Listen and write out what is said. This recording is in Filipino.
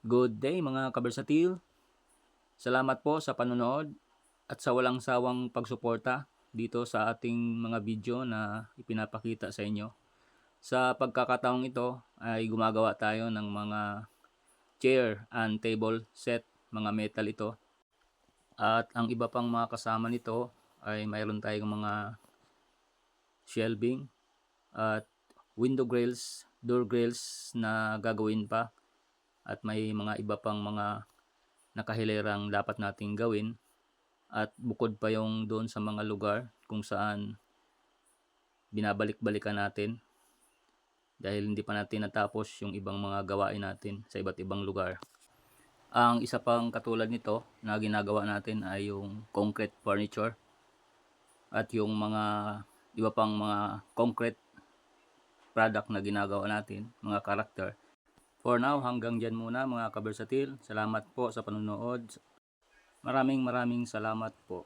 Good day mga kabersatil. Salamat po sa panonood at sa walang sawang pagsuporta dito sa ating mga video na ipinapakita sa inyo. Sa pagkakataong ito ay gumagawa tayo ng mga chair and table set, mga metal ito. At ang iba pang mga kasama nito ay mayroon tayong mga shelving at window grills, door grills na gagawin pa. At may mga iba pang mga nakahilerang dapat nating gawin, at bukod pa yung doon sa mga lugar kung saan binabalik-balikan natin dahil hindi pa natin natapos yung ibang mga gawain natin sa iba't ibang lugar. Ang isa pang katulad nito na ginagawa natin ay yung concrete furniture at yung mga iba pang mga concrete product na ginagawa natin, mga character. For now, hanggang dyan muna mga kabersatil. Salamat po sa panonood. Maraming salamat po.